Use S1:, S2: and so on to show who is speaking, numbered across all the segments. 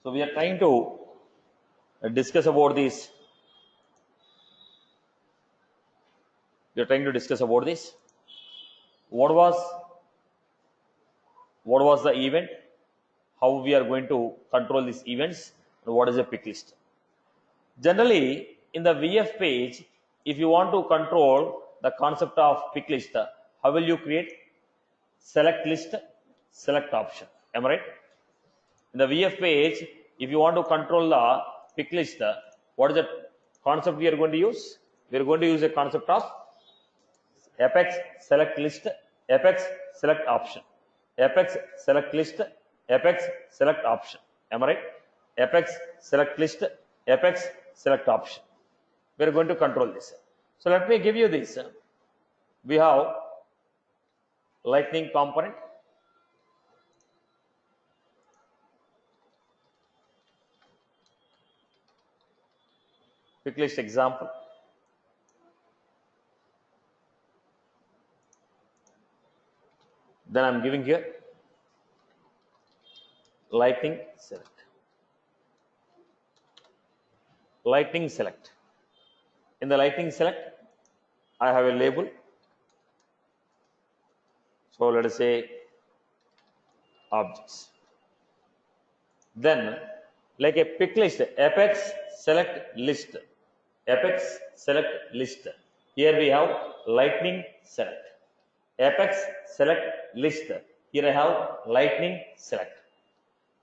S1: So we are trying to discuss about this. We are trying to discuss about this. What was the event? How we are going to control these events? And what is a pick list? Generally, in the VF page, if you want to control the concept of pick list, how will you create? Select list, select option. Am I right? In the VF page, if you want to control the pick list, what is the concept we are going to use? We are going to use a concept of apex select list, apex select option, apex select list, apex select option. Am I right? Apex select list, apex select option. We are going to control this. So let me give you this. We have lightning component, pick list example. Then I'm giving here lightning select. Lightning select. In the lightning select, I have a label. So let us say objects. Then, like a pick list, apex select list, apex select list. Here we have lightning select, apex select list. Here I have lightning select.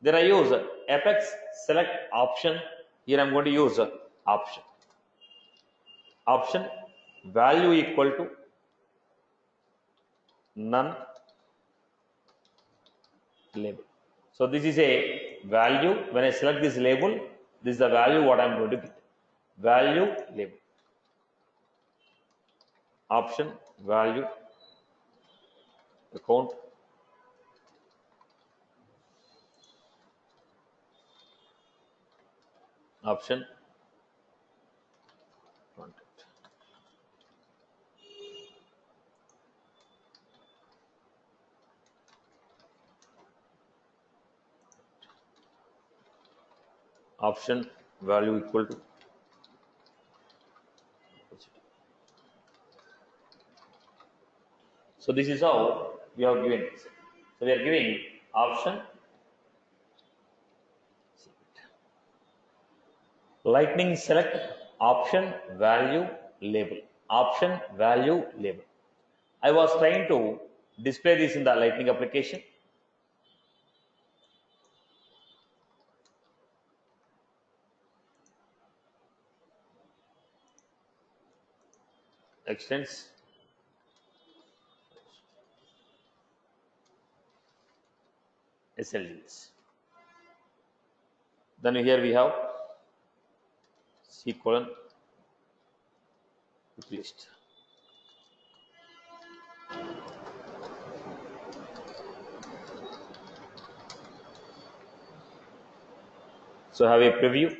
S1: Then I use apex select option. Here I am going to use option. Option value equal to none label. So this is a value. When I select this label, this is the value what I am going to get. Value label. Option value account option content. Option value equal to so this is how we have given it. So we are giving option lightning select option value label. Option value label. I was trying to display this in the lightning application. Extends SLDs. Then here we have C colon list. So have a preview.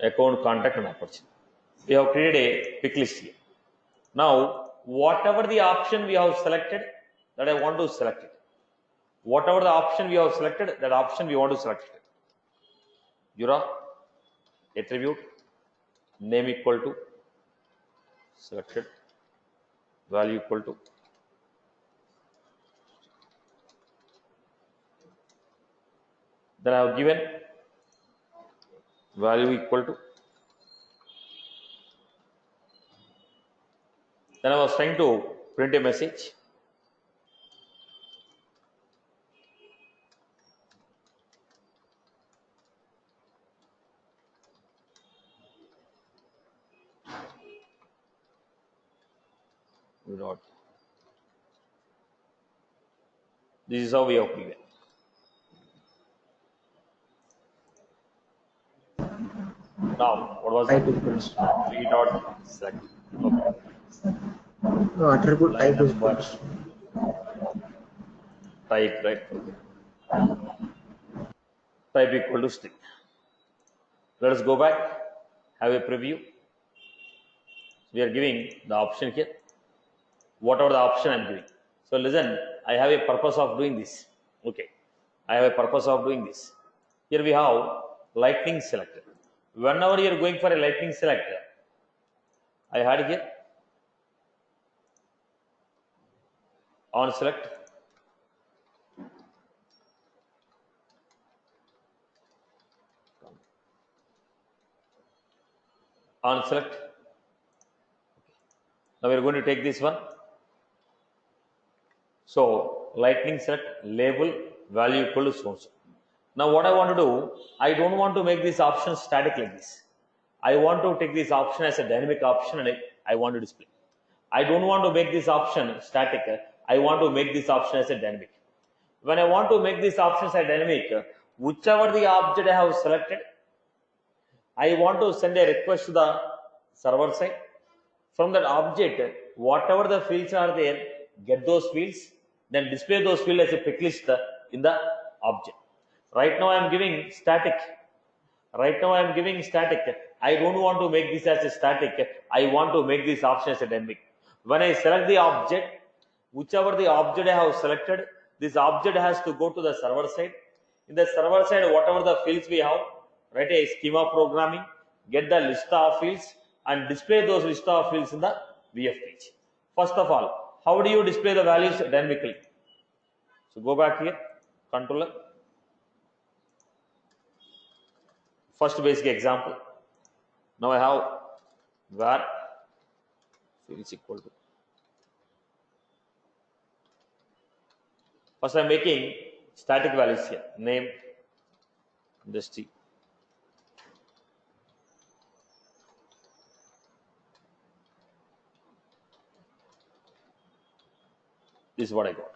S1: Account, contact and opportunity. We have created a pick list here. Now, whatever the option we have selected, that I want to select it. Whatever the option we have selected, that option we want to select it. Jura, attribute, name equal to, selected, value equal to. Then I have given value equal to. Then I was trying to print a message. Dot. This is how we have given. Now, what was
S2: Type equals
S1: 3 dot select? Okay.
S2: no attribute type is
S1: Number.
S2: equals
S1: Type, right? Type equal to string. Let us go back, have a preview. We are giving the option here, whatever the option I am giving. So listen, I have a purpose of doing this. Okay, I have a purpose of doing this. Here we have lightning select. Whenever you are going for a lightning select, I had here on select, on select. Now we are going to take this one. So lightning select label value equal to so. Now what I want to do, I don't want to make this option static like this. I want to take this option as a dynamic option and I want to display. I don't want to make this option static. I want to make this option as a dynamic. When I want to make this option as a dynamic, whichever the object I have selected, I want to send a request to the server side. From that object, whatever the fields are there, get those fields, then display those fields as a pick list in the object. Right now I am giving static. Right now I am giving static. I don't want to make this as a static. I want to make this option as a dynamic. When I select the object, whichever the object I have selected, this object has to go to the server side. In the server side, whatever the fields we have, write a schema programming, get the list of fields and display those list of fields in the VF page. First of all, how do you display the values dynamically? So go back here, controller. First basic example. Now I have var fields equal to. First I am making static values here. Name, industry. This is what I got.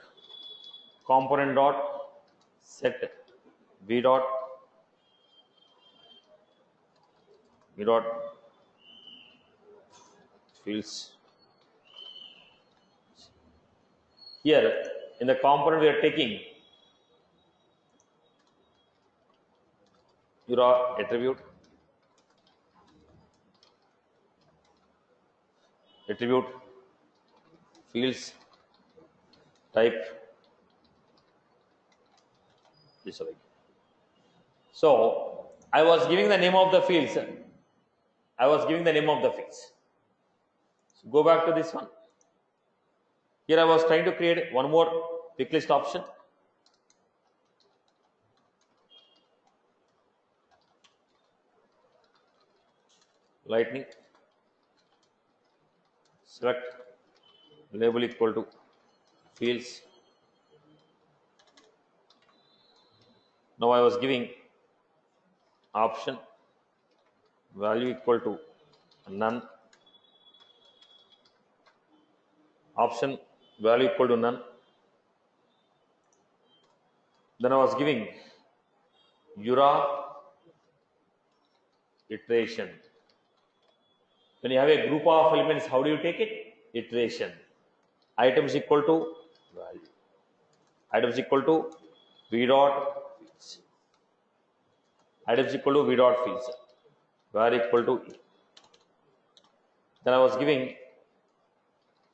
S1: Component dot set v dot fields. Here in the component we are taking your attribute fields type this way. So I was giving the name of the fields. So go back to this one. Here I was trying to create one more pick list option. Lightning select label equal to fields. Now I was giving option value equal to none, option value equal to none. Then I was giving URA iteration. When you have a group of elements, how do you take it? Iteration. Items equal to value. Items equal to v dot fields. Items equal to v dot fields. Var equal to e. Then I was giving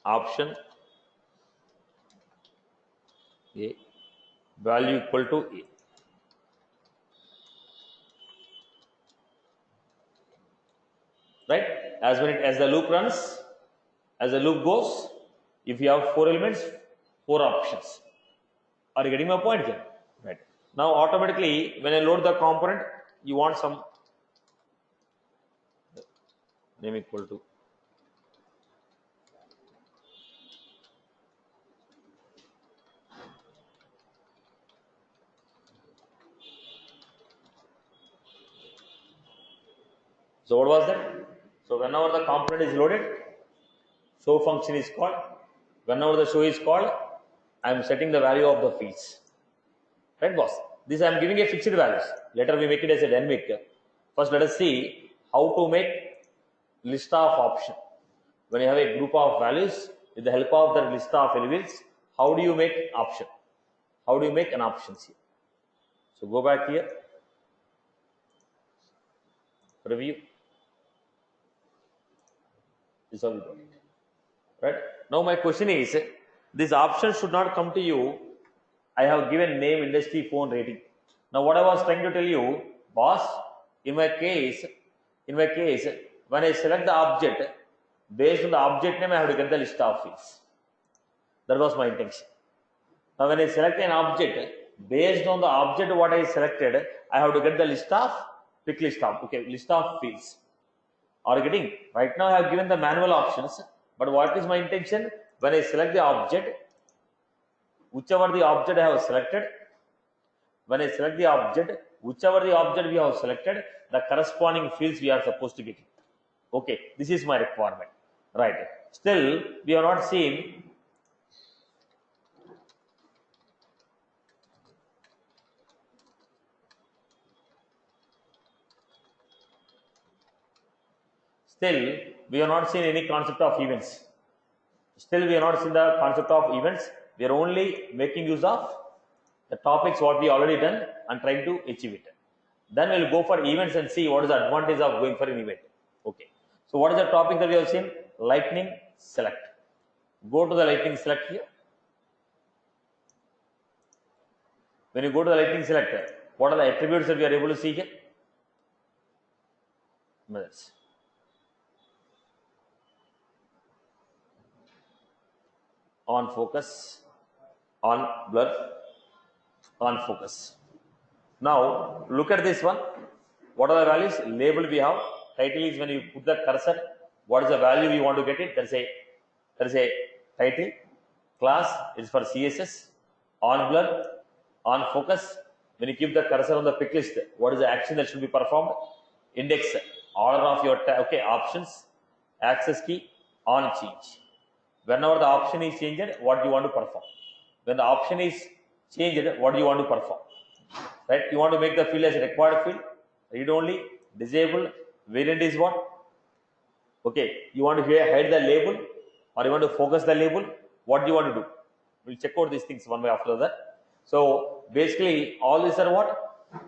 S1: option a value equal to a. Right? As the loop runs, as the loop goes, if you have 4 elements, 4 options. Are you getting my point here? Right. Now automatically when I load the component, you want some name equal to so what was that? So whenever the component is loaded, show function is called. Whenever the show is called, I am setting the value of the fields. Right, boss? This I am giving a fixed values. Later we make it as a dynamic. First let us see how to make list of option. When you have a group of values, with the help of the list of elements, how do you make option? How do you make an option here? So go back here, review. This is how we got it. Right? Now my question is, This option should not come to you. I have given name, industry, phone, rating. Now what I was trying to tell you, boss, in my case, when I select the object, based on the object name, I have to get the list of fields. That was my intention. Now when I select an object, based on the object what I selected, I have to get the list of list of fields. Are you getting? Right now I have given the manual options, but what is my intention? When I select the object, whichever the object I have selected, when I select the object, whichever the object we have selected, the corresponding fields we are supposed to get. Okay, this is my requirement. Right. Still, we have not seen. Still, we have not seen any concept of events. Still, we have not seen the concept of events. We are only making use of the topics what we already done and trying to achieve it. Then we'll go for events and see what is the advantage of going for an event. Okay. So what is the topic that we have seen? Lightning select. Go to the lightning select here. When you go to the lightning select, what are the attributes that we are able to see here? Methods. On focus, on blur, on focus. Now look at this one. What are the values? Label we have. Title is when you put the cursor. What is the value we want to get it? There is a title. Class is for CSS. On blur, on focus. When you keep the cursor on the pick list, what is the action that should be performed? Index, order of your options, access key, on change. Whenever the option is changed, what do you want to perform? When the option is changed, what do you want to perform? Right? You want to make the field as a required field, read only, disable, variant is what? Okay, you want to hide the label or you want to focus the label? What do you want to do? We'll check out these things one way after that. So basically, all these are what?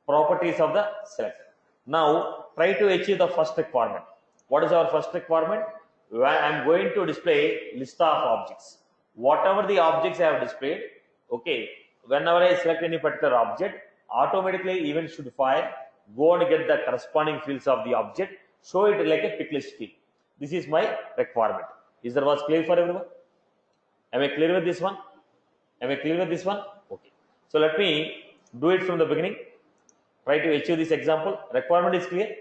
S1: Properties of the selector. Now try to achieve the first requirement. What is our first requirement? I'm going to display list of objects. Whatever the objects I have displayed, okay, whenever I select any particular object, automatically event should fire, go and get the corresponding fields of the object, show it like a pick list field. This is my requirement. Is that was clear for everyone? Am I clear with this one? Am I clear with this one? Okay. So let me do it from the beginning. Try to achieve this example. Requirement is clear.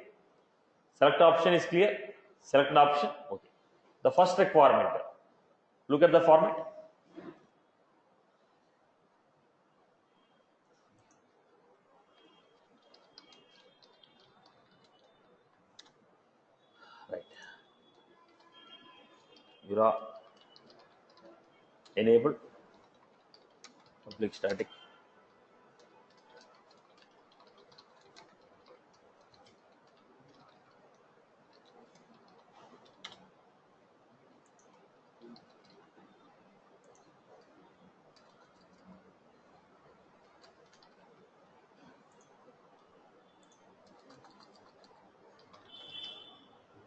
S1: Select option is clear. Select an option. Okay. The first requirement. Look at the format. Right. Jira enable public static.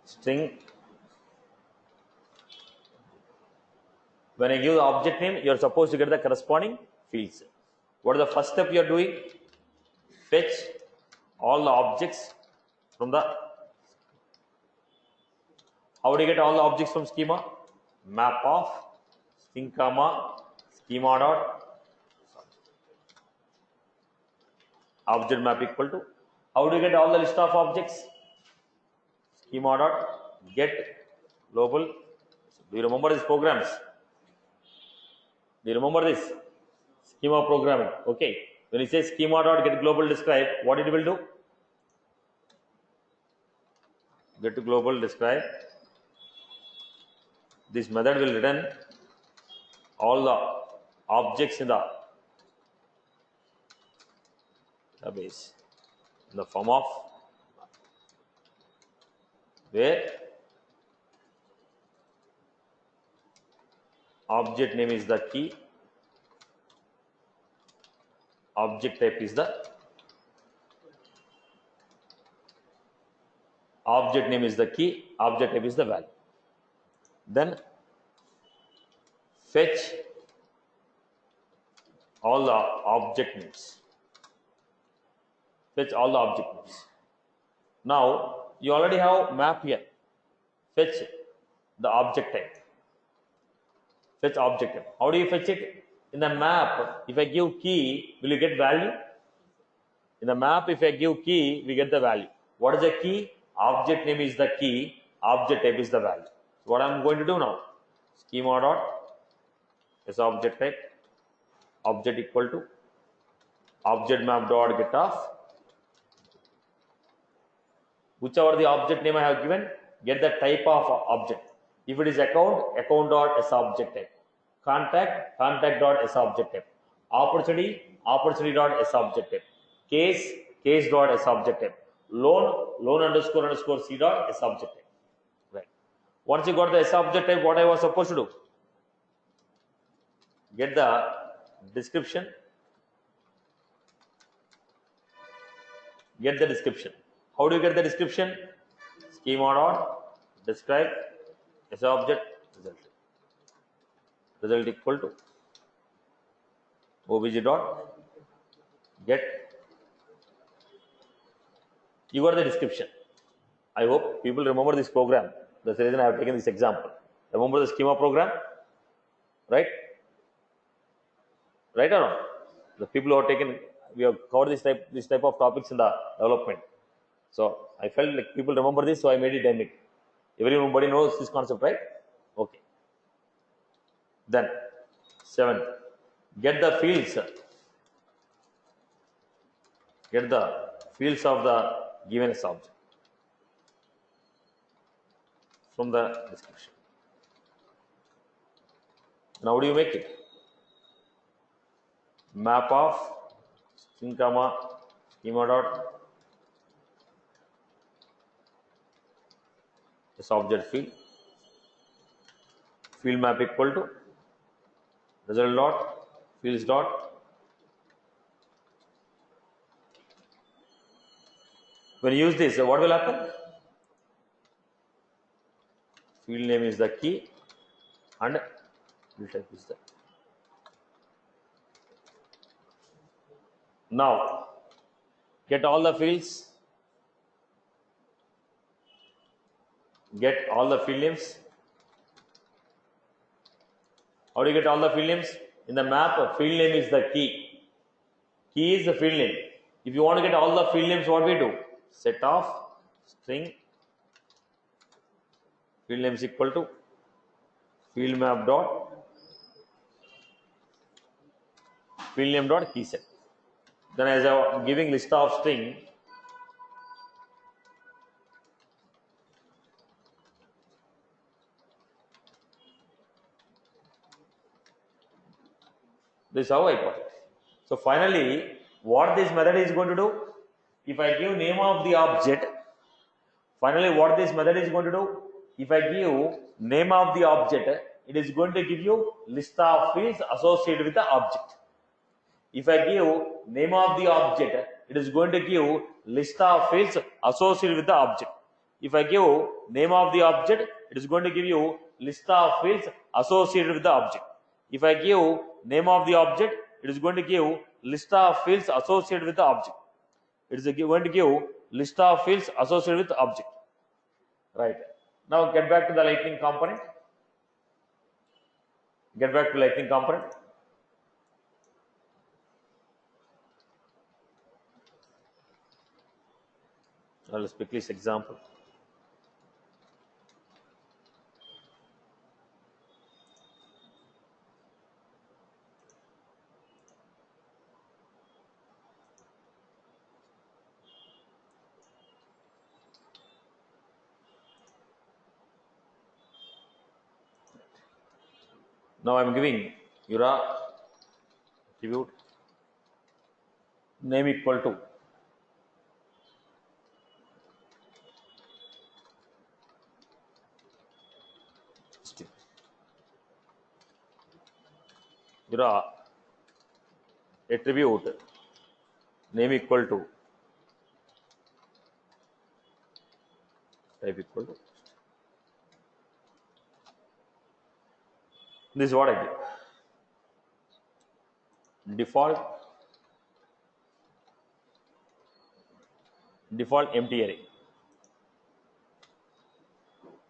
S1: String. When I give the object name, you are supposed to get the corresponding fields. What is the first step you are doing? Fetch all the objects from the. How do you get all the objects from schema? Map of string comma schema dot object map equal to. How do you get all the list of objects? Schema dot get global. Do you remember these programs? Do you remember this? Schema programming. Okay. When you say schema dot get global describe, what it will do? Get to global describe. This method will return all the objects in the database in the form of where object name is the key, object type is the object name is the key, object type is the value. Then fetch all the object names. Fetch all the object names. Now you already have map here. Fetch the object type. Fetch object type. How do you fetch it? In the map, if I give key, will you get value? In the map, if I give key, we get the value. What is the key? Object name is the key. Object type is the value. So what I'm going to do now? Schema dot is object type. Object equal to object map dot get off. Whichever the object name I have given, get the type of object. If it is account, account dot is object type. Contact, contact dot is object type. Opportunity, opportunity dot is object type. Case, case dot is object type. Loan, loan underscore underscore c dot is object type. Right. Once you got the S object type, what I was supposed to do? Get the description. Get the description. How do you get the description? Schema dot describe as object result. Result equal to obj dot get. You got the description. I hope people remember this program. That's the reason I have taken this example. Remember the schema program, right? Right or not? The people who have taken, we have covered this type of topics in the development. So I felt like people remember this, so I made it dynamic. Everybody knows this concept, right? Okay. Then 7. Get the fields. Get the fields of the given subject from the description. Now how do you make it? Map of string comma schema dot this object field map equal to result dot fields dot. When you use this, what will happen? Field name is the key and field type is the. Now get all the fields. Get all the field names. How do you get all the field names? In the map, field name is the key. Key is the field name. If you want to get all the field names, what we do? Set of string field names equal to field map dot field name dot key set. Then as I am giving list of string, this is how I got it. So finally, what this method is going to do? If I give name of the object, finally what this method is going to do? If I give name of the object, it is going to give you list of fields associated with the object. If I give name of the object, it is going to give list of fields associated with the object. If I give name of the object, it is going to give you list of fields associated with the object. If I give name of the object, it is going to give list of fields associated with the object. It is going to give list of fields associated with the object. Right. Now get back to the lightning component. Get back to lightning component. Now let's pick this example. Now I am giving Yura attribute name equal to Yura attribute name equal to type equal to. This is what I do. Default empty array.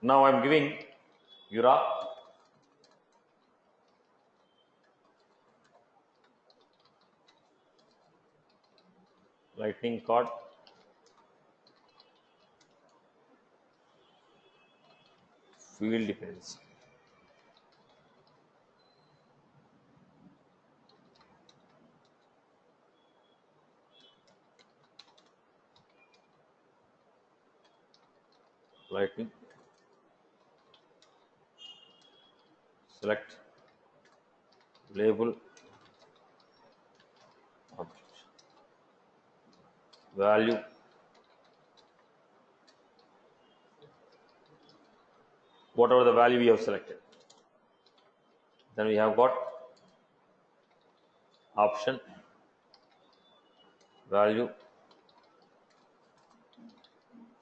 S1: Now I'm giving Yura lightning card field dependency. Lightning select label object value whatever the value we have selected. Then we have got option value.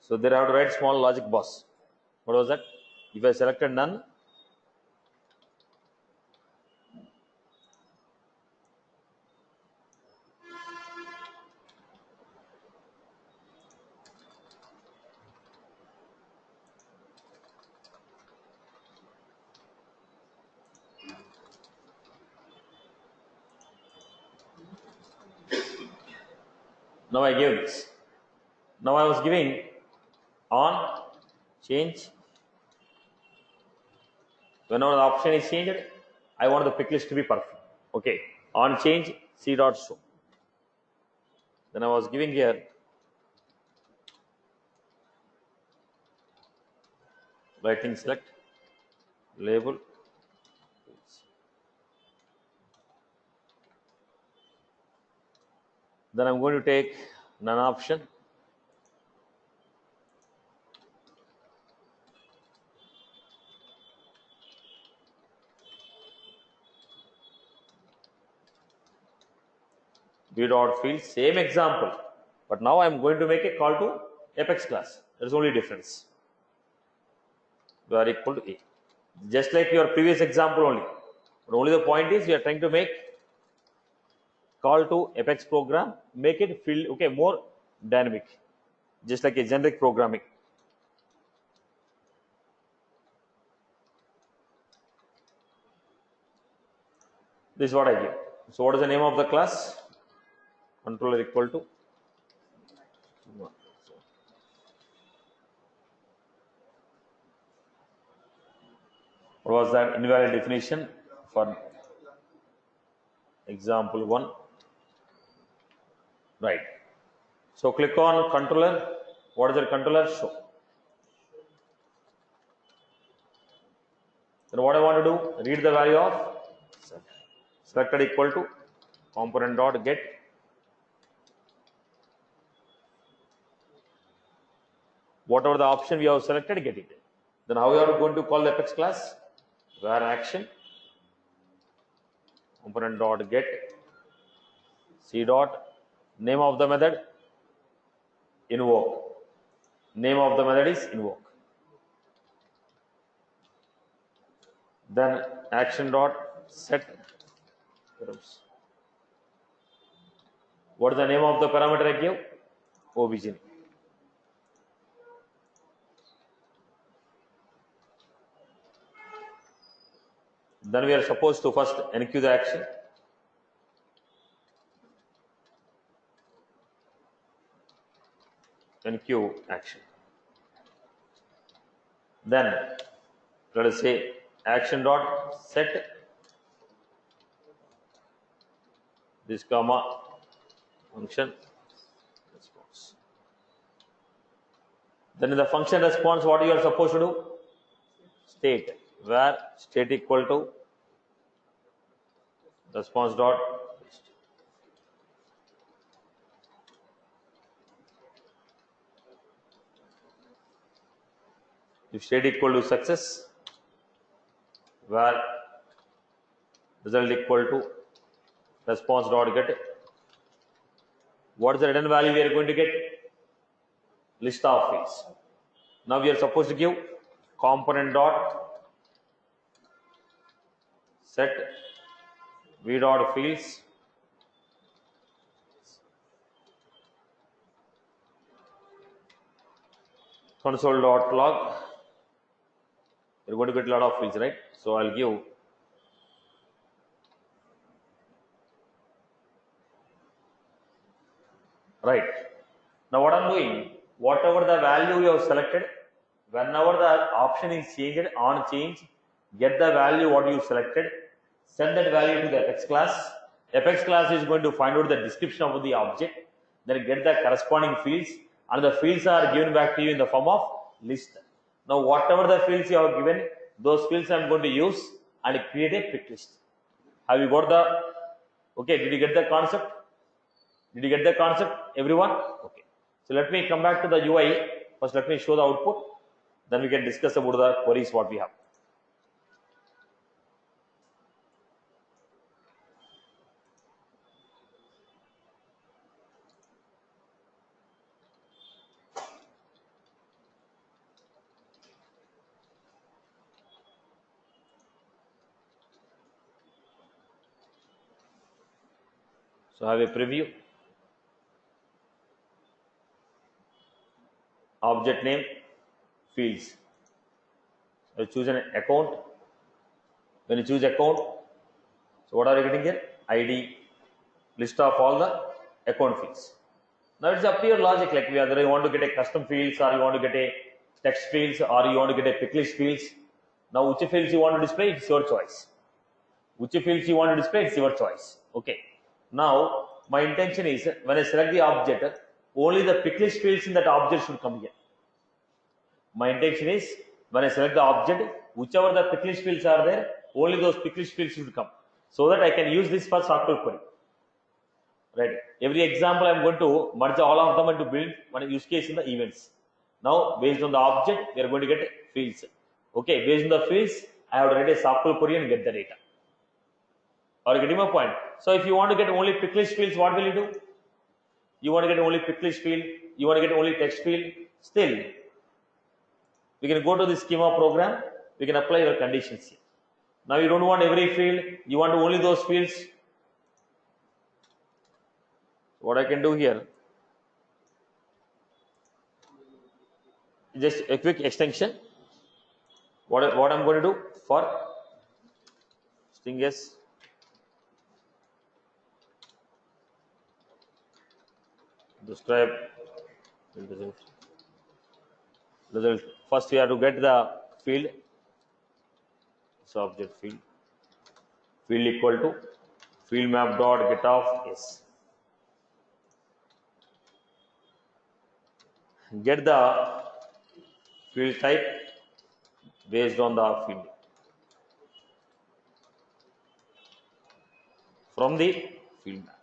S1: So there I have to write small logic box. What was that? If I selected none, now I gave this. Now I was giving on change. Whenever the option is changed, I want the pick list to be perfect. Okay, on change c dot show. Then I was giving here lightning select label. Then I'm going to take none option. B dot field, same example, but now I'm going to make a call to Apex class. There's only difference. We are equal to A, just like your previous example only. But only the point is we are trying to make call to Apex program, make it field okay more dynamic, just like a generic programming. This is what I give. So what is the name of the class? Controller equal to what was that invalid definition for example 1, right? So click on controller. What is the controller? Show. Then what I want to do, read the value of selected equal to component dot get whatever the option we have selected, get it. Then how we are going to call the Apex class? Where action component dot get c dot name of the method invoke. Name of the method is invoke. Then action dot set. What is the name of the parameter I give? Obj. Then we are supposed to first enqueue the action. Enqueue action. Then let us say action dot set this comma function response. Then in the function response, what you are supposed to do? State, where state equal to response dot list. If state equal to success, where result equal to response dot get. What is the return value we are going to get? List of fields. Now we are supposed to give component dot set v dot fields console dot log. You're going to get a lot of fields, right? So I'll give right. Now what I'm doing, whatever the value you have selected, whenever the option is changed on change, get the value what you selected, send that value to the Apex class. Apex class is going to find out the description of the object, then get the corresponding fields, and the fields are given back to you in the form of list. Now whatever the fields you have given, those fields I'm going to use and create a pick list. Have you got the, okay, did you get the concept? Did you get the concept, everyone? Okay. So let me come back to the UI. First, let me show the output. Then we can discuss about the queries what we have. So I have a preview. Object name, fields. I choose an account. When you choose account, so what are you getting here? ID, list of all the account fields. Now it's up to your logic, like whether you want to get a custom fields or you want to get a text fields or you want to get a pick list fields. Now which fields you want to display, it's your choice. Which fields you want to display, it's your choice. Okay. Now my intention is when I select the object, only the pick list fields in that object should come here. My intention is when I select the object, whichever the pick list fields are there, only those pick list fields should come, so that I can use this for SQL query. Right. Every example I am going to merge all of them and to build one use case in the events. Now based on the object, we are going to get fields. Okay, based on the fields, I have to write a SQL query and get the data. Are you getting my point? So if you want to get only pick list fields, what will you do? You want to get only pick list field, you want to get only text field, still we can go to the schema program, we can apply your conditions here. Now you don't want every field, you want only those fields. What I can do here, just a quick extension. What I'm going to do for string s describe result. First we have to get the field, so object field equal to field map dot get of s. Get the field type based on the field from the field map.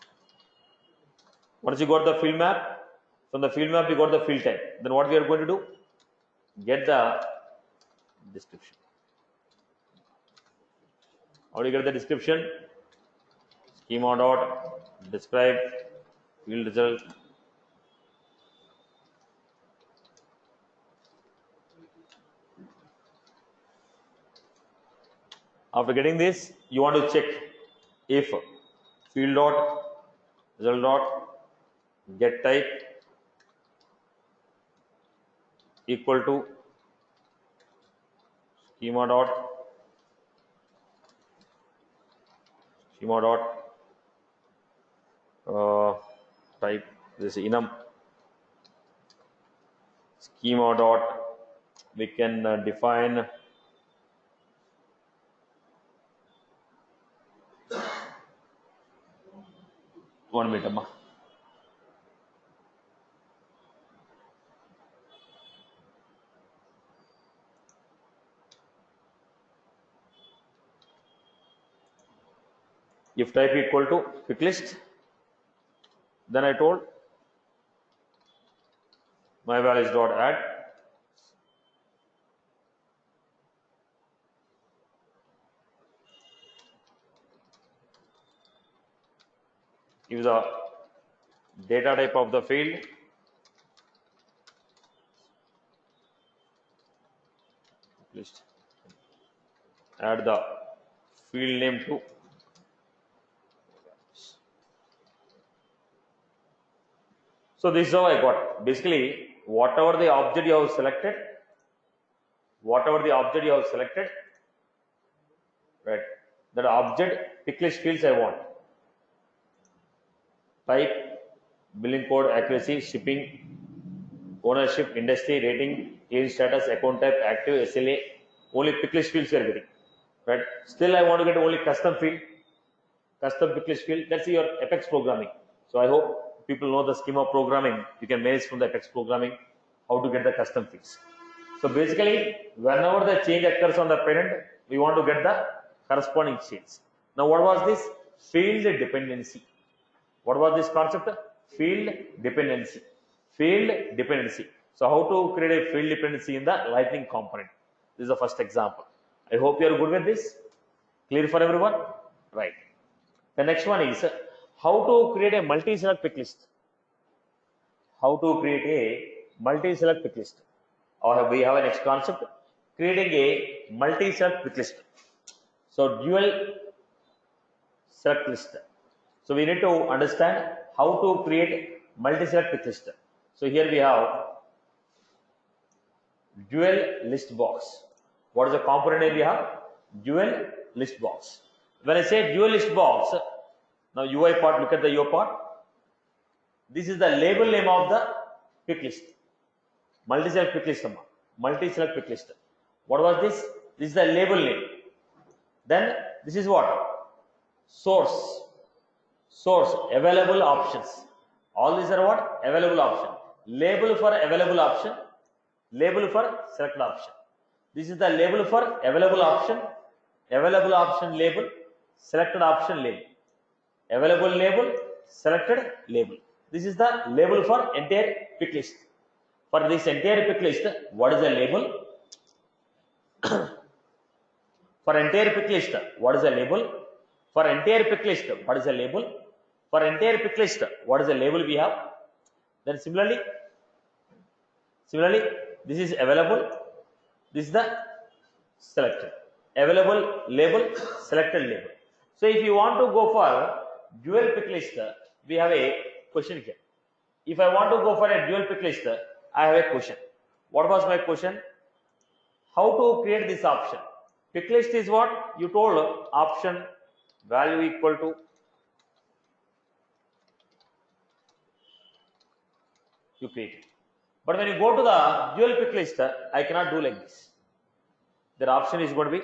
S1: Once you got the field map, from the field map you got the field type. Then what we are going to do? Get the description. How do you get the description? Schema dot describe field result. After getting this, you want to check if field dot result dot get type equal to schema dot type this enum schema dot we can define one minute amma. If type equal to pick list, then I told my values dot add give the data type of the field list, add the field name to so this is how I got. Basically, whatever the object you have selected, right? That object pick list fields I want. Type, billing code, accuracy, shipping, ownership, industry, rating, claim status, account type, active, SLA. Only pick list fields we are getting, right? Still, I want to get only custom field, custom pick list field. That's your Apex programming. So I hope people know the schema programming. You can manage from the Apex programming how to get the custom fields. So basically, whenever the change occurs on the parent, we want to get the corresponding change. Now, what was this? Field dependency. What was this concept? Field dependency. Field dependency. So how to create a field dependency in the Lightning component? This is the first example. I hope you are good with this. Clear for everyone? Right. The next one is how to create a multi-select pick list. How to create a multi-select pick list. Or we have a next concept, creating a multi-select pick list. So dual select list. So we need to understand how to create multi-select pick list. So here we have dual list box. What is the component name we have? Dual list box. When I say dual list box, now UI part, look at the UI part. This is the label name of the pick list. Multi-select pick list. Multi-select pick list. What was this? This is the label name. Then this is what? Source. Source. Available options. All these are what? Available option. Label for available option. Label for selected option. This is the label for available option. Available option label. Selected option label. Available label. Selected label. This is the label for entire pick list. For this entire pick list, what is the label? For entire pick list, what is the label? For entire pick list, what is the label? For entire pick list, what is the label we have? Then similarly, this is available. This is the selected. Available label, selected label. So if you want to go for dual pick list, we have a question here. If I want to go for a dual pick list, I have a question. What was my question? How to create this option? Pick list is what? You told option value equal to you create it. But when you go to the dual pick list, I cannot do like this. Their option is going to be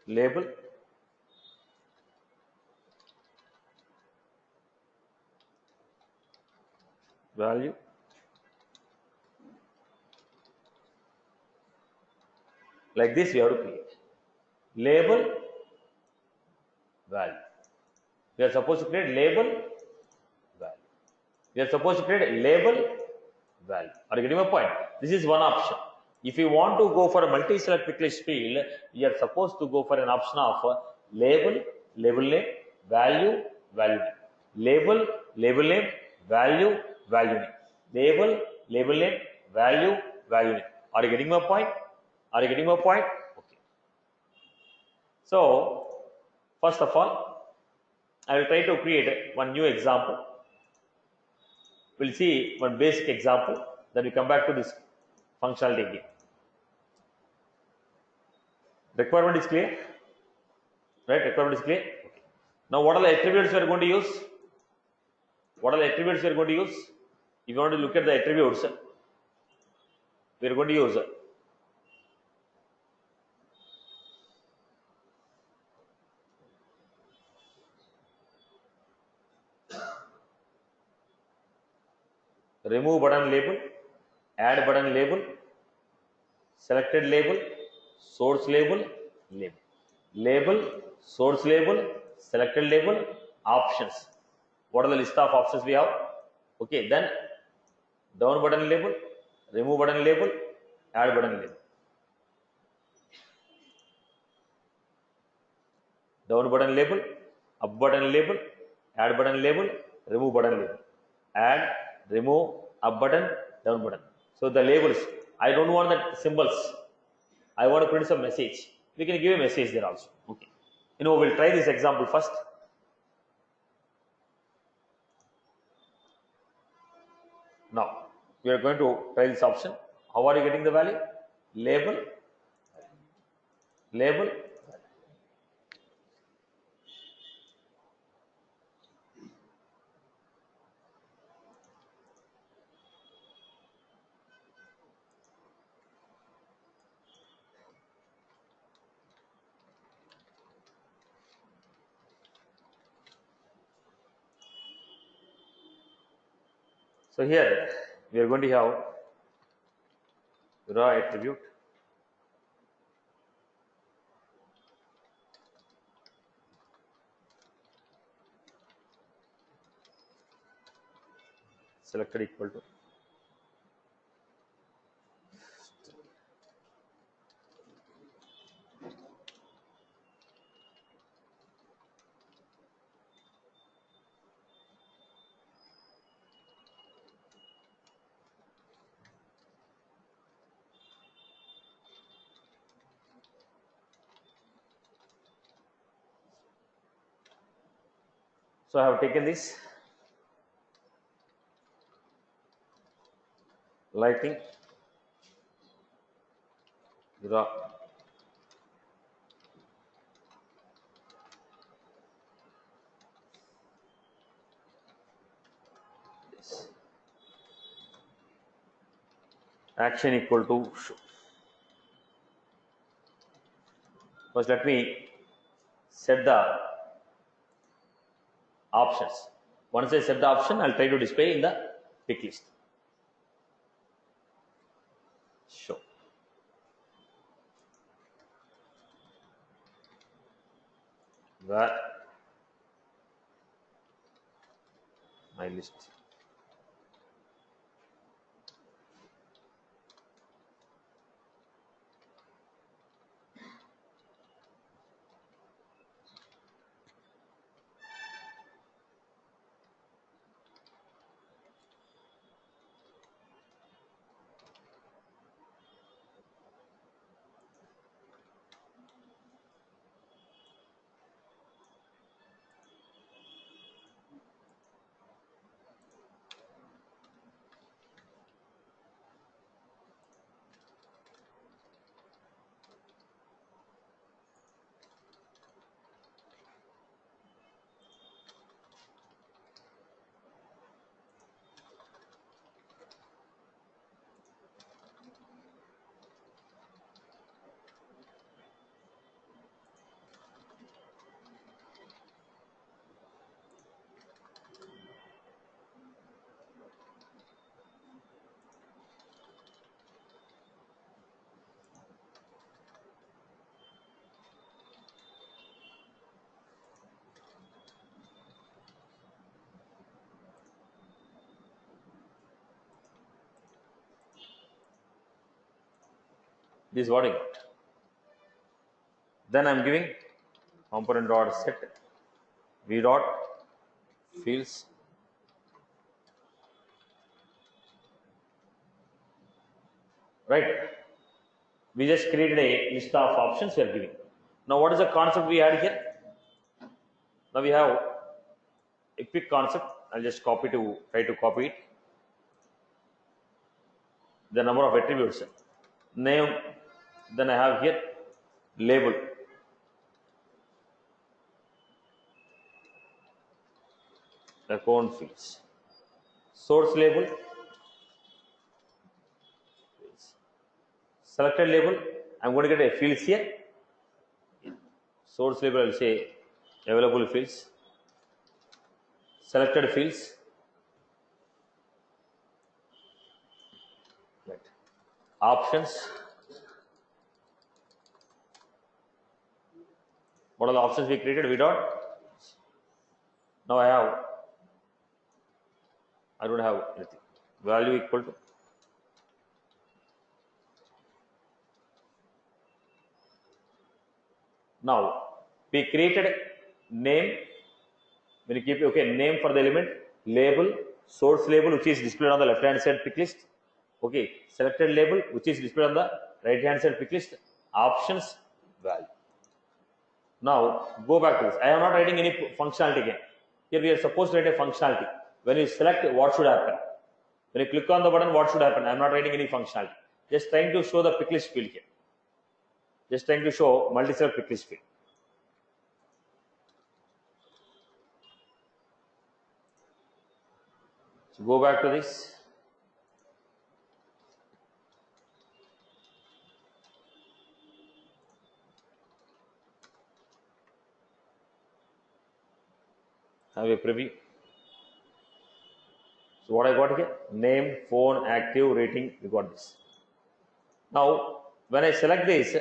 S1: label value like this. We have to create label value. We are supposed to create label value. We are supposed to create label value. Are you getting my point? This is one option. If you want to go for a multi-select pick list field, you are supposed to go for an option of label, label name, value, value name. Label, label name, value, value name. Label, label name, value, value name. Are you getting my point? Are you getting my point? Okay. So, first of all, I will try to create one new example. We'll see one basic example, then we come back to this functionality again. Requirement is clear? Right? Requirement is clear? Okay. Now, what are the attributes we are going to use? What are the attributes we are going to use? If you want to look at the attributes, we are going to use remove button label, add button label, selected label, source label, label. Label, source label, selected label, options. What are the list of options we have? Okay, then down button label, remove button label, add button label. Down button label, up button label, add button label, remove button label. Add, remove, up button, down button. So the labels, I don't want that symbols. I want to print some message. We can give a message there also. Okay. We'll try this example first. Now we are going to try this option. How are you getting the value? Label, label. So here we are going to have raw attribute, selected equal to. So I have taken this lighting raw this action equal to show. First let me set the options. Once I set the option, I'll try to display in the pick list. Show. Where my list. This is what I got. Then I'm giving component dot set v dot fields right. We just created a list of options we are giving. Now what is the concept we had here? Now we have a quick concept. I'll just try to copy it. The number of attributes, name, then I have here label, account fields, source label, selected label. I'm going to get a fields here. Source label, I'll say available fields, selected fields, right. Options. What are the options we created? V dot. Now I don't have anything. Value equal to now we created name. When you keep name for the element, label, source label which is displayed on the left hand side pick list. Okay, selected label which is displayed on the right hand side pick list, options, value. Now go back to this. I am not writing any functionality again. Here we are supposed to write a functionality. When you select, what should happen? When you click on the button, what should happen? I am not writing any functionality. Just trying to show the pick list field here. Just trying to show multi-select pick list field. So go back to this. Have a preview. So what I got here? Name, phone, active, rating. We got this. Now when I select this,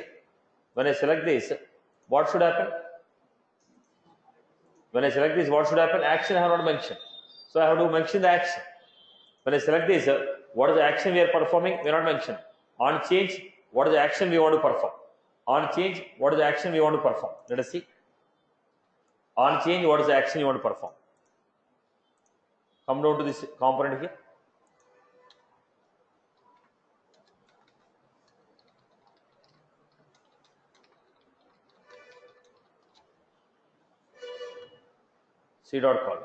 S1: what should happen? When I select this, what should happen? Action I have not mentioned. So I have to mention the action. When I select this, what is the action we are performing? We are not mentioned. On change, what is the action we want to perform? On change, what is the action we want to perform? Let us see. On change, what is the action you want to perform? Come down to this component here. C dot call.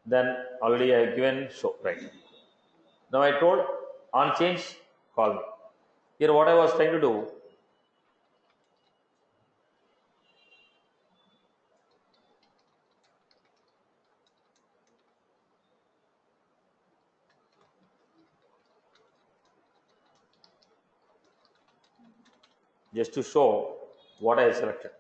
S1: Then already I have given show, right? Now I told on change, call me. Here what I was trying to do, just to show what I have selected.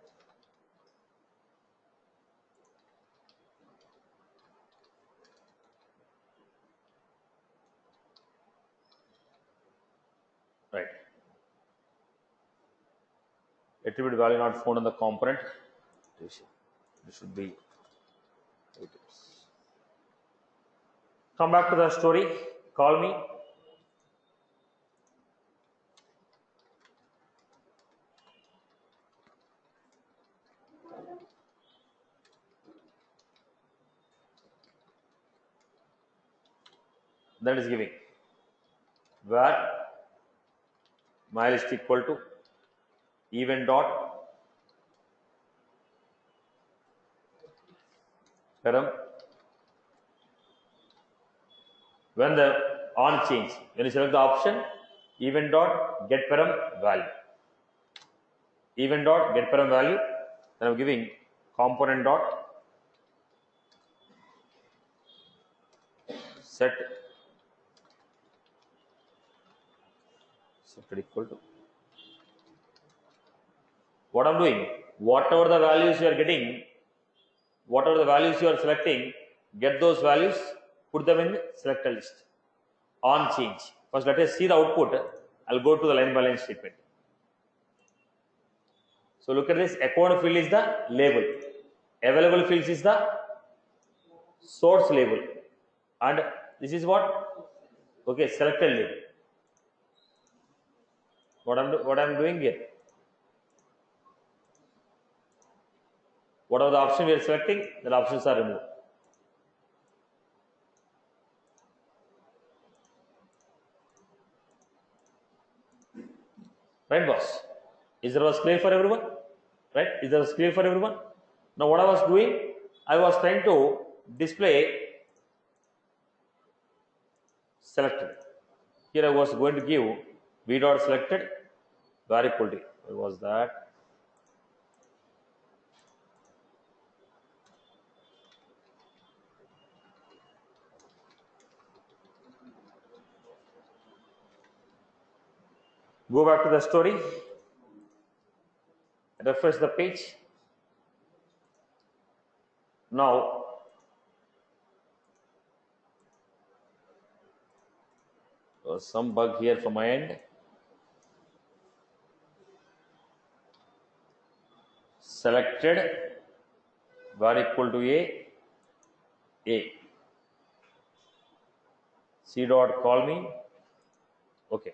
S1: Right. Attribute value not found in the component. This should be items. Come back to the story. Call me. That is giving where my list equal to event dot param. When the on change, when you select the option, event dot get param value. Event dot get param value. Then I'm giving component dot set equal to. What I'm doing, whatever the values you are getting, whatever the values you are selecting, get those values, put them in selected list. On change. First let us see the output. I'll go to the line by line statement. So look at this, account field is the label. Available fields is the source label. And this is what? Okay, selected label. What I'm doing here? Whatever the option we are selecting, the options are removed. Right, boss? Is that was clear for everyone? Right? Is that was clear for everyone? Now what I was doing, I was trying to display selected. Here I was going to give v dot selected var equal to. Where was that? Go back to the story. Refresh the page. Now some bug here from my end. Selected var equal to a. C dot call me. Okay.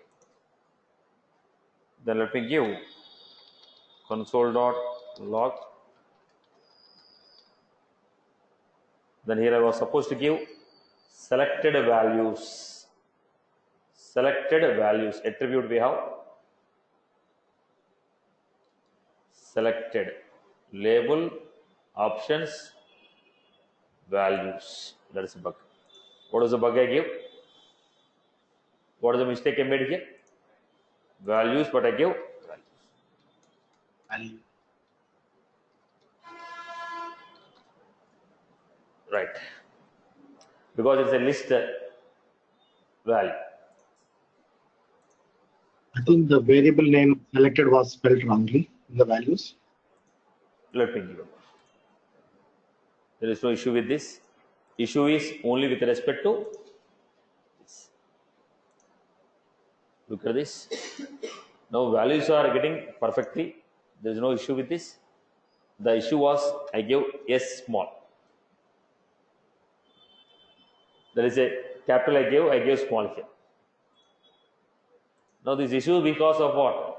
S1: Then let me give console.log. Then here I was supposed to give selected values. Selected values attribute we have selected label options values. That is a bug. What is the bug I give? What is the mistake I made here? Values, but I give
S3: Value.
S1: right because it's a list value.
S3: I think the variable name selected was spelled wrongly in the values.
S1: Let me give it. There is no issue with this. Issue is only with respect to this. Look at this. Now values are getting perfectly. There is no issue with this. The issue was I gave S small. There is a capital I gave small here. Now this issue because of what?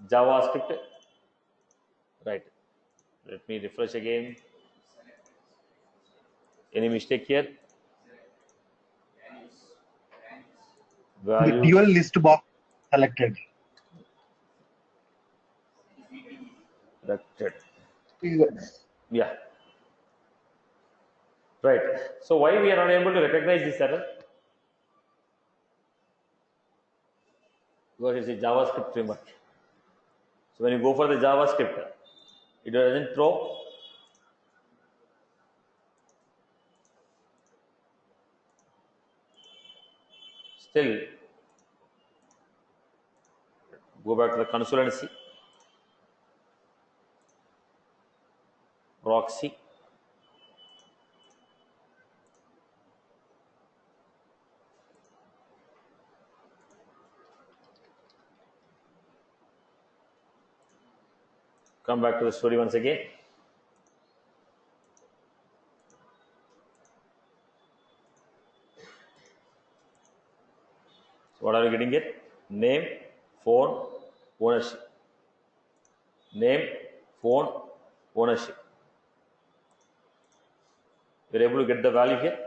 S1: JavaScript. Right. Let me refresh again. Any mistake here?
S3: The
S1: Values.
S3: dual list box selected.
S1: Selected. Yeah. Right. So why we are not able to recognize this error? Because it's a JavaScript framework. So when you go for the JavaScript, it doesn't throw still. Go back to the console and see. Proxy. Come back to the story once again. So what are you getting here? Name, phone, ownership. Name, phone, ownership. We are able to get the value here.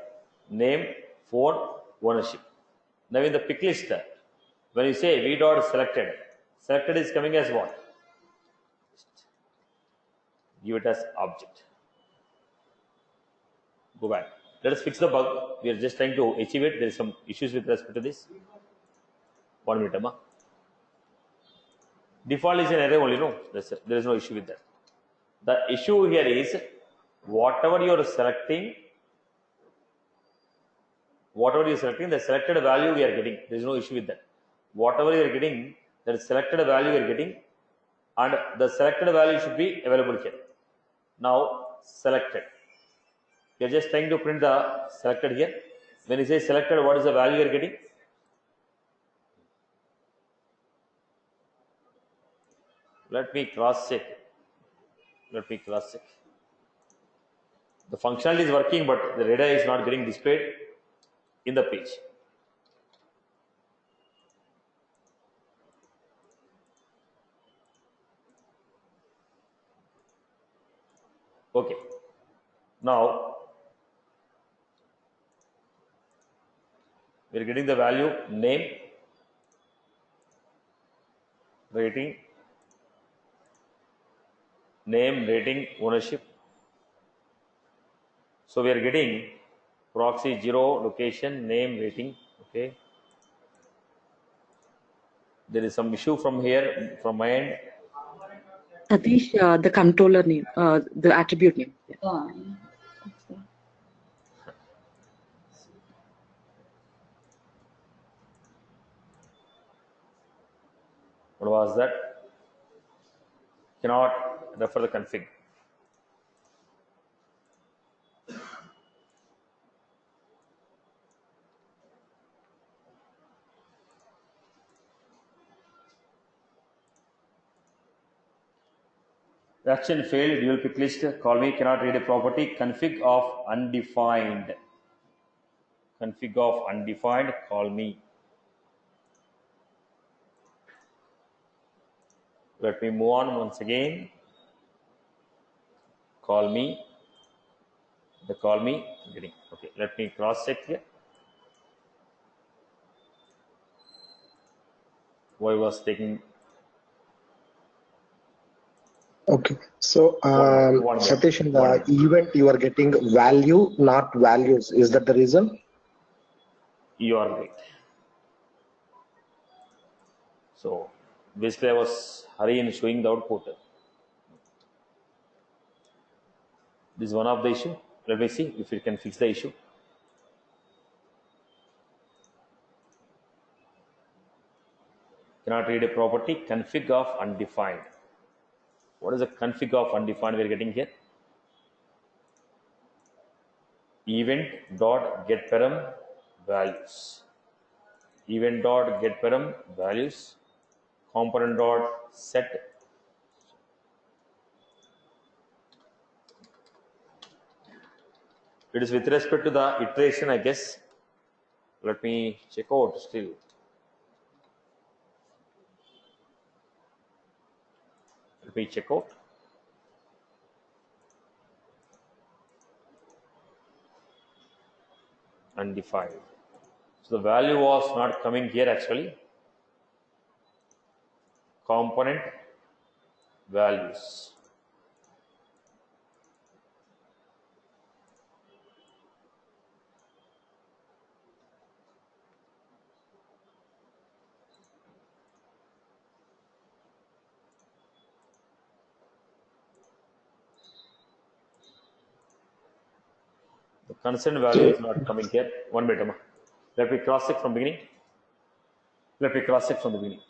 S1: Name, phone, ownership. Now in the pick list, when you say v dot selected, selected is coming as what? Give it as object. Go back. Let us fix the bug. We are just trying to achieve it. There is some issues with respect to this. 1 minute, Amma. Default is an array only, no? There is no issue with that. The issue here is whatever you are selecting, the selected value we are getting. There is no issue with that. Whatever you are getting, that selected value you are getting, and the selected value should be available here. Now, selected. We are just trying to print the selected here. When you say selected, what is the value you are getting? Let me cross check. The functionality is working, but the radar is not getting displayed in the page. Okay. Now we are getting the value name, rating, ownership. So we are getting proxy 0, location, name, rating. Okay. There is some issue from here, from my end.
S4: Satish, the controller name, the attribute name. Yeah.
S1: What was that? Cannot refer the config. The action failed, dual pick list, call me, cannot read a property, config of undefined, call me. Let me move on once again. Call me. The call me getting. Okay, let me cross check here. Why was taking
S3: Okay. So,
S1: one minute.
S3: Satish, in the
S1: One minute.
S3: event you are getting value, not values. Is that the reason?
S1: You are right. So basically, I was hurry in showing the output. This is one of the issue. Let me see if we can fix the issue. Cannot read a property. Config of undefined. What is the config of undefined we are getting here? Event dot get param values. Event dot get param values. Component dot set. It is with respect to the iteration, I guess. Let me check out still. Let me check out. Undefined. So the value was not coming here actually. Component values. The constant value is not coming here. 1 minute. Let me cross check from beginning. Let me cross check from the beginning.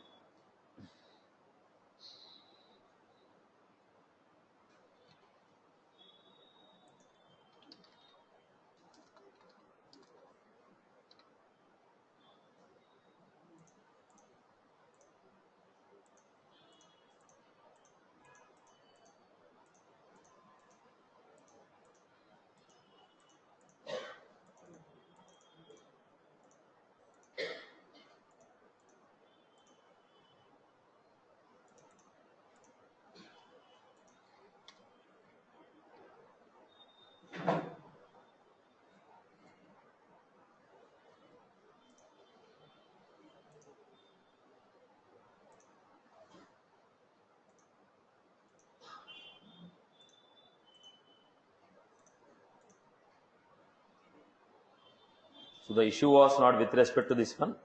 S1: So the issue was not with respect to this one.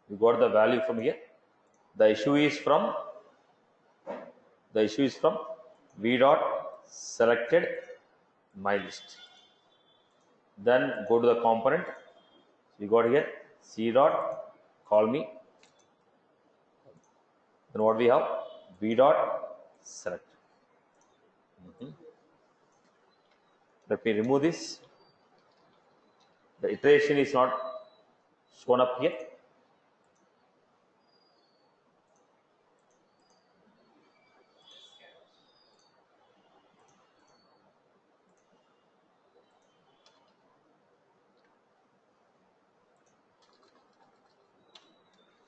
S1: We got the value from here. The issue is from v dot selected my list. Then go to the component. We got here c dot call me. Then what we have? V dot select. Let me remove this. The iteration is not shown up here.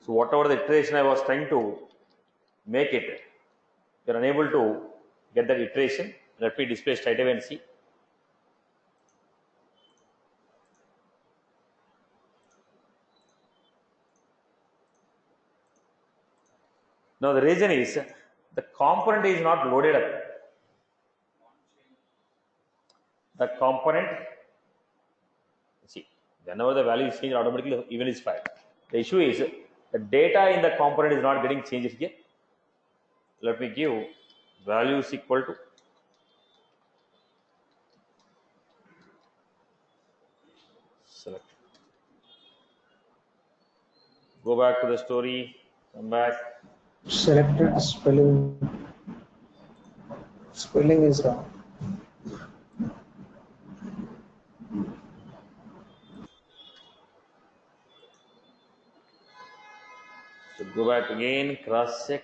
S1: So whatever the iteration I was trying to make it, you are unable to get that iteration. Let me display straight away and see. Now the reason is the component is not loaded up. The component, see, whenever the value is changed, automatically even is fired. The issue is the data in the component is not getting changed here. Let me give values equal to select. Go back to the story, come back.
S2: Selected spelling is wrong.
S1: So go back again, cross check.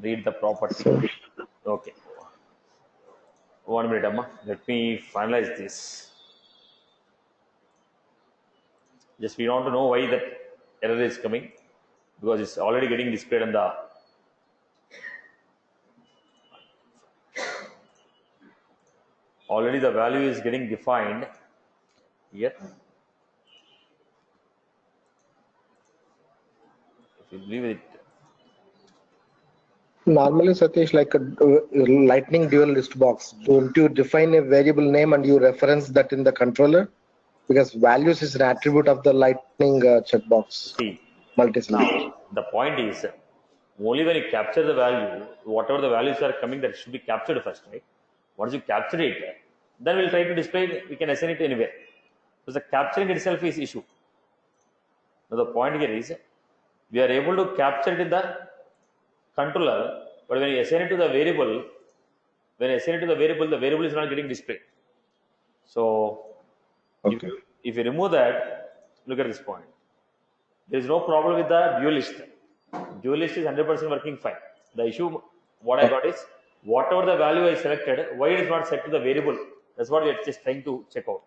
S1: Read the property. Okay. 1 minute, Amma. Let me finalize this. Just we want to know why that error is coming because it's already getting displayed on the already the value is getting defined here. If you leave it,
S5: Normally, Satish, like a lightning dual list box, don't you define a variable name and you reference that in the controller? Because values is an attribute of the lightning checkbox,
S1: see,
S5: multi-select.
S1: now the point is only when you capture the value, whatever the values are coming, that should be captured first, right? Once you capture it, then we'll try to display it, we can assign it anywhere. So the capturing itself is issue. Now the point here is we are able to capture it in the controller, but when you assign it to the variable, the variable is not getting displayed. So
S5: Okay.
S1: if you remove that, look at this point. There is no problem with the dual list. Dual list is 100% working fine. The issue, what I got is, whatever the value I selected, why it is not set to the variable? That's what we are just trying to check out.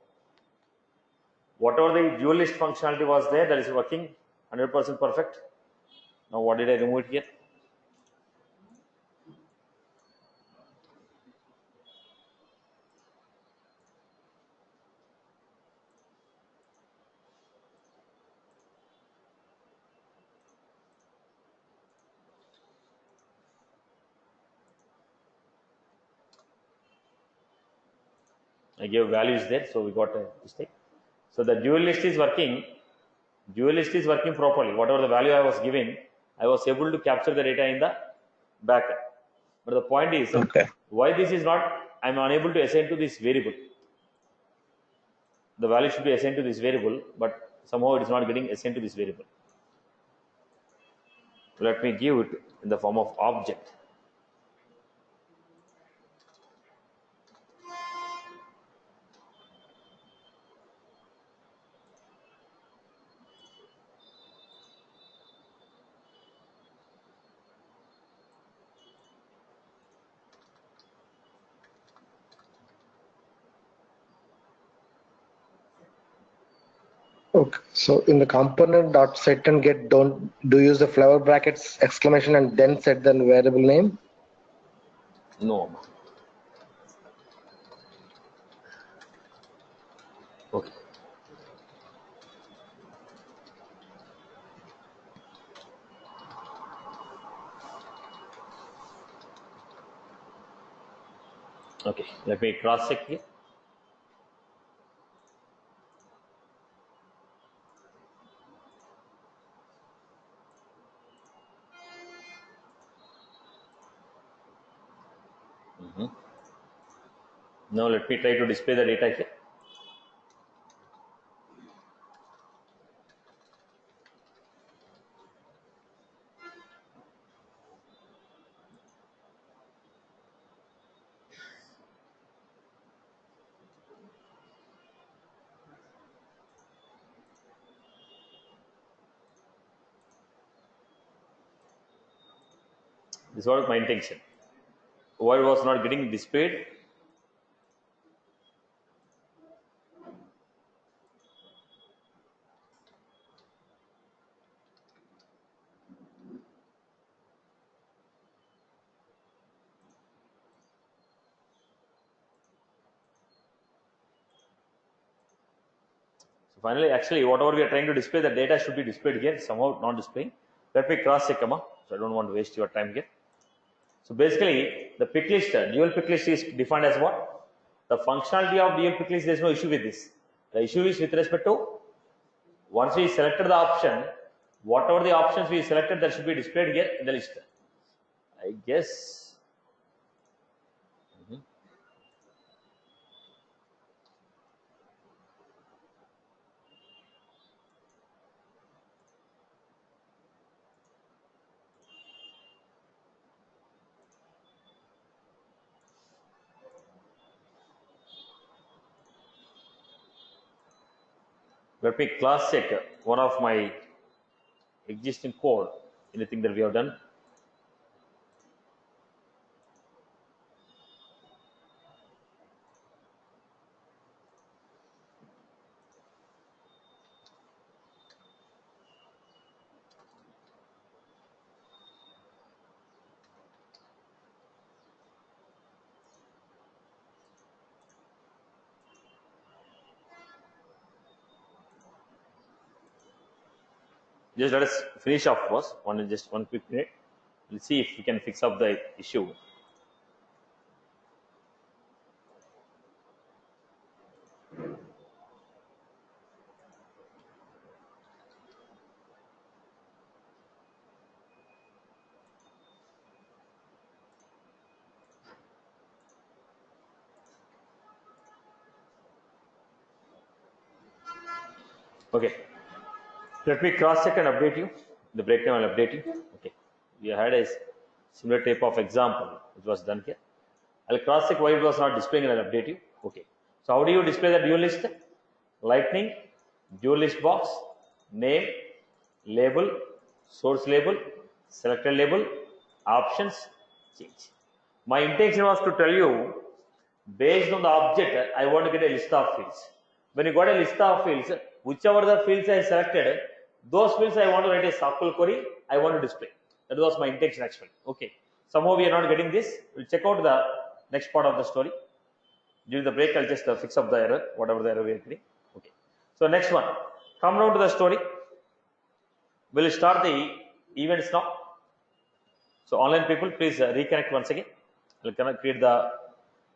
S1: Whatever the dual list functionality was there, that is working 100% perfect. Now what did I remove it here? I gave values there, so we got a mistake. So the dual list is working. Dual list is working properly. Whatever the value I was giving, I was able to capture the data in the backend. But the point is,
S5: Okay.
S1: why this is not, I'm unable to assign to this variable. The value should be assigned to this variable, but somehow it is not getting assigned to this variable. Let me give it in the form of object.
S5: Okay. So in the component dot set and get, don't do use the flower brackets exclamation and then set the variable name.
S1: No. Okay. Okay. Let me cross check here. Now let me try to display the data here. This was my intention. Why it was not getting displayed? So finally, actually, whatever we are trying to display, the data should be displayed here. Somehow not displaying. Let me cross check, so I don't want to waste your time here. So basically, the pick list, dual pick list is defined as what? The functionality of dual pick list, there is no issue with this. The issue is with respect to once we selected the option, whatever the options we selected, that should be displayed here in the list. I guess. Let me class check one of my existing code, anything that we have done. Just let us finish off first. Just one quick minute. We'll see if we can fix up the issue. Okay. Let me cross check and update you. The breakdown will update you. Okay. We had a similar type of example which was done here. I'll cross check why it was not displaying and I'll update you. Okay. So how do you display the dual list? Lightning, dual list box, name, label, source label, selected label, options, change. My intention was to tell you, based on the object, I want to get a list of fields. When you got a list of fields, whichever the fields I selected, those fields I want to write a SQL query, I want to display. That was my intention actually. Okay. Somehow we are not getting this. We'll check out the next part of the story. During the break, I'll just fix up the error, whatever the error we are getting. Okay. So next one, come down to the story. We'll start the events now. So online people, please reconnect once again. I'll create the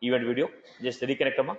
S1: event video. Just reconnect, Amma.